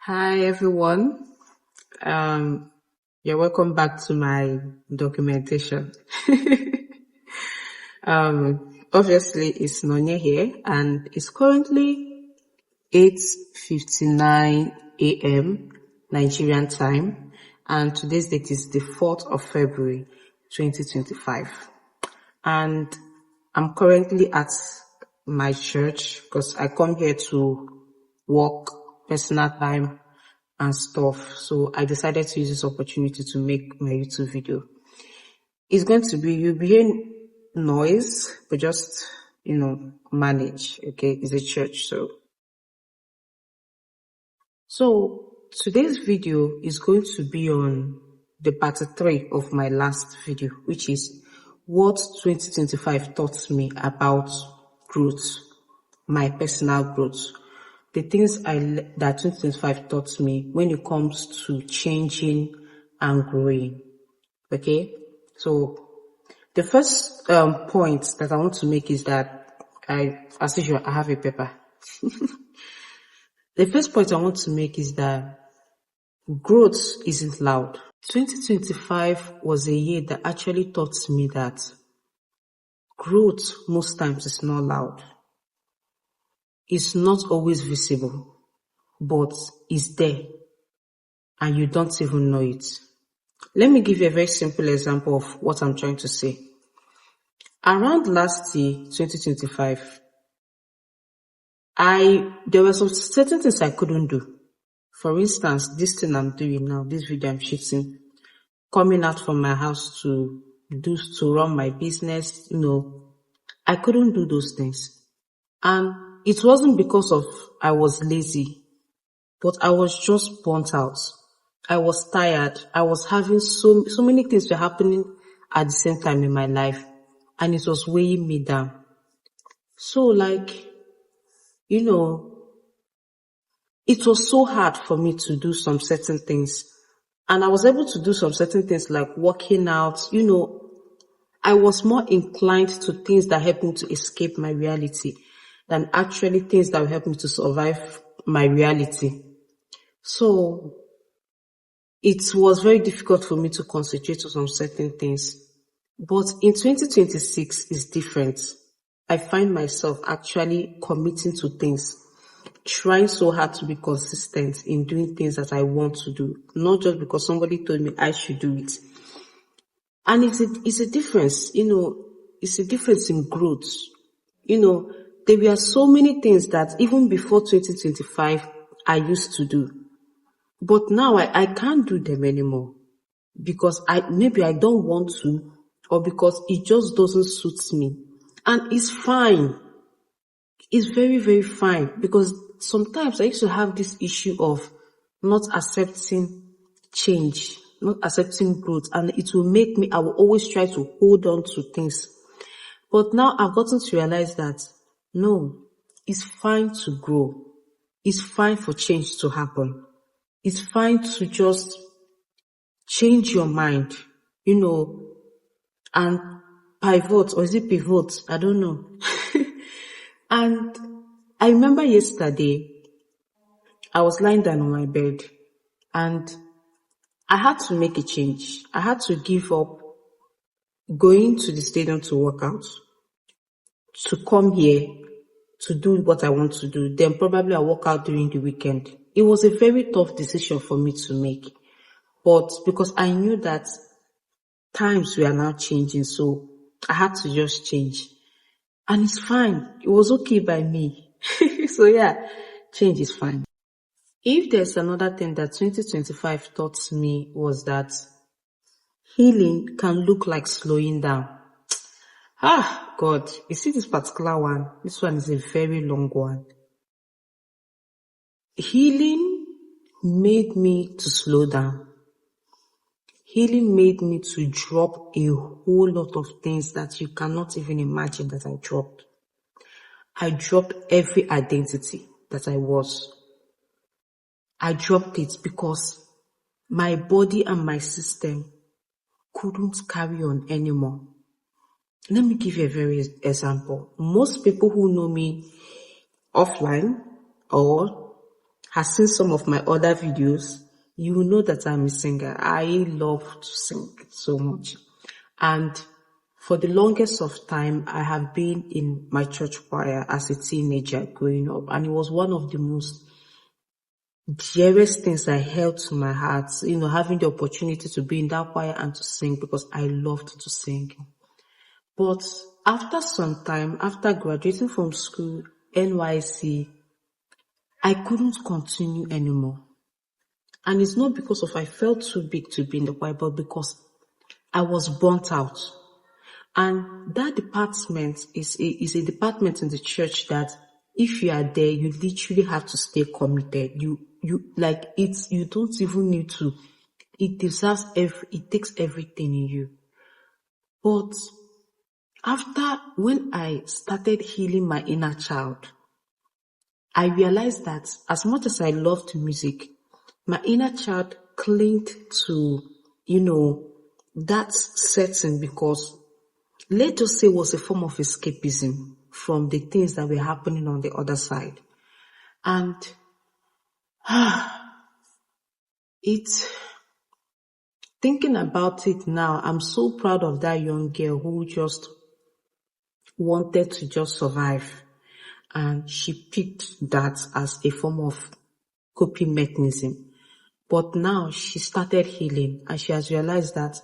Hi everyone. Um, you're welcome back to my documentation. Obviously it's Nonya here and it's currently 8:59 a.m. Nigerian time and today's date is the 4th of February 2025. And I'm currently at my church because I come here to work, personal time and stuff. So I decided to use this opportunity to make my YouTube video. It's going to be, you'll be hearing noise, but just, manage, okay? It's a church, So today's video is going to be on the part 3 of my last video, which is what 2025 taught me about growth, my personal growth. The things that 2025 taught me when it comes to changing and growing. Okay? So the first point that I want to make is that as usual, I have a paper. The first point I want to make is that growth isn't loud. 2025 was a year that actually taught me that growth most times is not loud. It's not always visible, but it's there and you don't even know it. Let me give you a very simple example of what I'm trying to say. Around last year, 2025, there were some certain things I couldn't do. For instance, this thing I'm doing now, this video I'm shooting, coming out from my house to run my business, I couldn't do those things. And it wasn't because of I was lazy, but I was just burnt out. I was tired. I was having so many things were happening at the same time in my life, and it was weighing me down. So it was so hard for me to do some certain things. And I was able to do some certain things like working out, I was more inclined to things that helped me to escape my reality than actually things that will help me to survive my reality. So it was very difficult for me to concentrate on some certain things. But in 2026 it's different. I find myself actually committing to things, trying so hard to be consistent in doing things that I want to do, not just because somebody told me I should do it. And it's a difference, it's a difference in growth. There were so many things that even before 2025 I used to do. But now I can't do them anymore because maybe I don't want to or because it just doesn't suit me. And it's fine. It's very, very fine because sometimes I used to have this issue of not accepting change, not accepting growth, and it will make me, I will always try to hold on to things. But now I've gotten to realize that no, it's fine to grow. It's fine for change to happen. It's fine to just change your mind, and pivot, or is it pivot? I don't know. And I remember yesterday, I was lying down on my bed and I had to make a change. I had to give up going to the stadium to work out, to come here to do what I want to do. Then probably I'll work out during the weekend. It was a very tough decision for me to make. But because I knew that times were now changing, so I had to just change. And it's fine. It was okay by me. So yeah, change is fine. If there's another thing that 2025 taught me was that healing can look like slowing down. God, you see this particular one? This one is a very long one. Healing made me to slow down. Healing made me to drop a whole lot of things that you cannot even imagine that I dropped. I dropped every identity that I was. I dropped it because my body and my system couldn't carry on anymore. Let me give you a very example. Most people who know me offline or has seen some of my other videos, you will know that I'm a singer. I love to sing so much. And for the longest of time, I have been in my church choir as a teenager growing up. And it was one of the most dearest things I held to my heart, having the opportunity to be in that choir and to sing because I loved to sing. But after some time, after graduating from school, NYC, I couldn't continue anymore. And it's not because of I felt too big to be in the choir, but because I was burnt out. And that department is a department in the church that if you are there, you literally have to stay committed. You don't even need to. It takes everything in you. But when I started healing my inner child, I realized that as much as I loved music, my inner child clinged to, that setting because let's just say it was a form of escapism from the things that were happening on the other side. And thinking about it now, I'm so proud of that young girl who just wanted to just survive. And she picked that as a form of coping mechanism. But now she started healing and she has realized that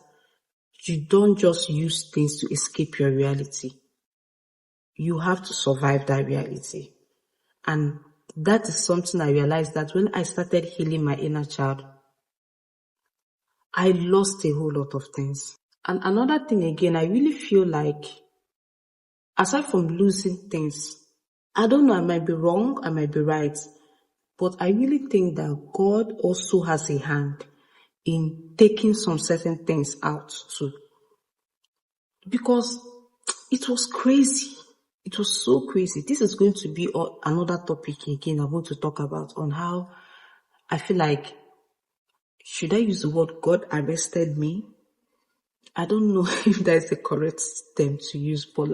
you don't just use things to escape your reality. You have to survive that reality. And that is something I realized that when I started healing my inner child, I lost a whole lot of things. And another thing again, I really feel like, aside from losing things, I don't know, I might be wrong, I might be right, but I really think that God also has a hand in taking some certain things out too. Because it was crazy. It was so crazy. This is going to be another topic again I want to talk about on how I feel like, should I use the word God arrested me? I don't know if that is the correct term to use, but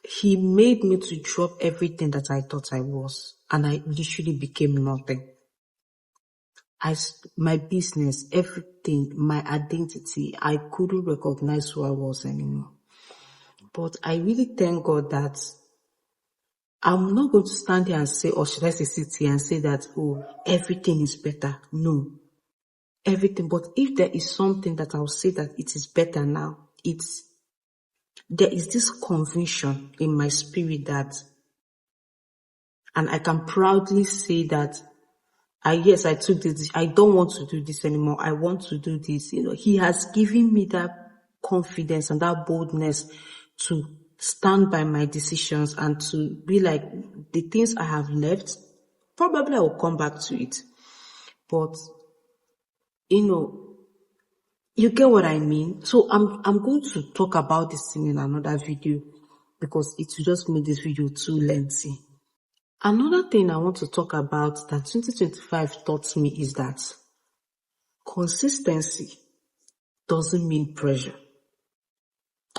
he made me to drop everything that I thought I was, and I literally became nothing. My business, everything, my identity, I couldn't recognize who I was anymore. But I really thank God that I'm not going to stand here and say, or should I say sit here and say that, everything is better. No. Everything. But if there is something that I'll say that it is better now, there is this conviction in my spirit that, and I can proudly say that, I took this, I don't want to do this anymore. I want to do this. He has given me that confidence and that boldness to stand by my decisions and to be like, the things I have left, probably I will come back to it. But, you get what I mean? So I'm going to talk about this thing in another video because it will just make this video too lengthy. Another thing I want to talk about that 2025 taught me is that consistency doesn't mean pressure.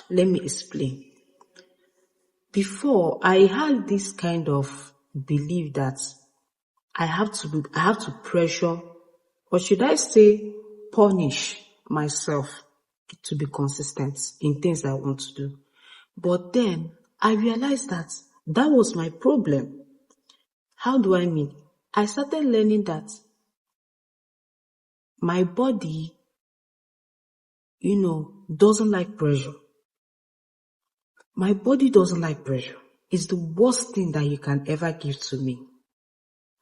Let me explain. Before, I had this kind of belief that I have to pressure, or should I say punish myself to be consistent in things I want to do. But then I realized that was my problem. How do I mean? I started learning that my body, doesn't like pressure. My body doesn't like pressure. It's the worst thing that you can ever give to me.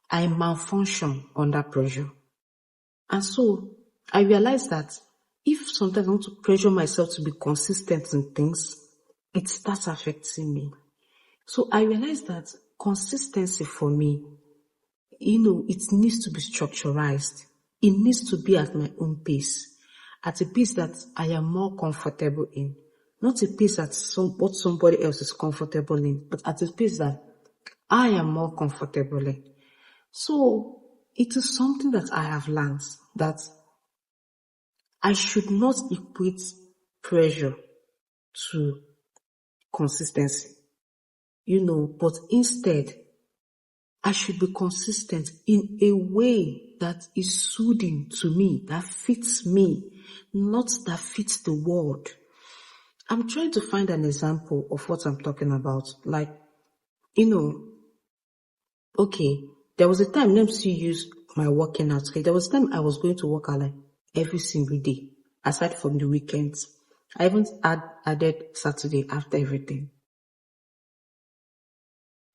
I malfunction under pressure. And so I realized that if sometimes I want to pressure myself to be consistent in things, it starts affecting me. So I realized that consistency for me, it needs to be structurized. It needs to be at my own pace, at a pace that I am more comfortable in. Not a pace at what somebody else is comfortable in, but at a pace that I am more comfortable in. So it is something that I have learned, that I should not equate pressure to consistency, but instead I should be consistent in a way that is soothing to me, that fits me, not that fits the world. I'm trying to find an example of what I'm talking about. Like, okay, there was a time, let me still use my working out. Okay, there was a time I was going to work out like every single day, aside from the weekends. I even added Saturday after everything.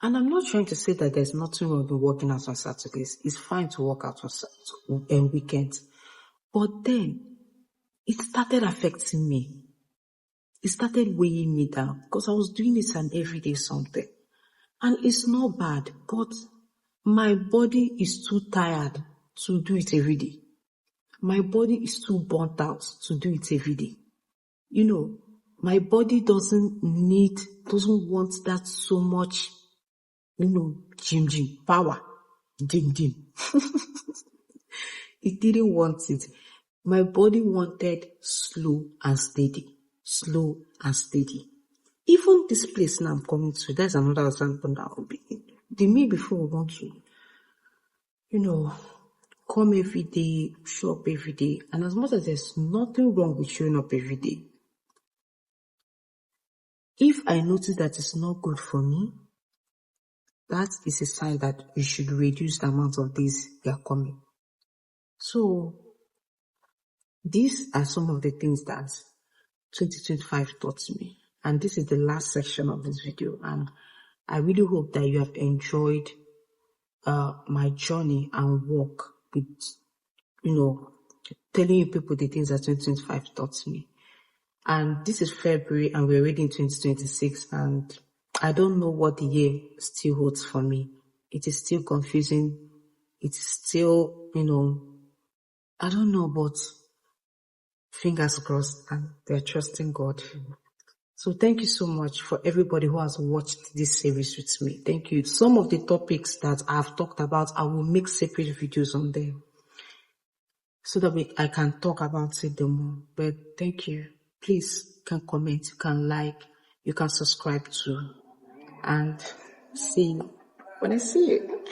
And I'm not trying to say that there's nothing wrong with working out on Saturdays. It's fine to work out on weekends. But then, it started affecting me. It started weighing me down because I was doing it an everyday something. And it's not bad, but my body is too tired to do it every day. My body is too burnt out to do it every day. My body doesn't want that so much, gym, power, dim. It didn't want it. My body wanted slow and steady. Even this place now I'm coming to, that's another example now. The me before we want to, come every day, show up every day. And as much as there's nothing wrong with showing up every day, if I notice that it's not good for me, that is a sign that you should reduce the amount of days you are coming. So, these are some of the things that 2025 taught me. And this is the last section of this video. And I really hope that you have enjoyed my journey and walk with, telling you people the things that 2025 taught me. And this is February and we're already in 2026, and I don't know what the year still holds for me. It is still confusing. It is still, I don't know, but fingers crossed, and they're trusting God. So thank you so much for everybody who has watched this series with me. Thank you. Some of the topics that I've talked about, I will make separate videos on them so that I can talk about it more. But thank you. Please, you can comment, you can like, you can subscribe too. And see you when I see you.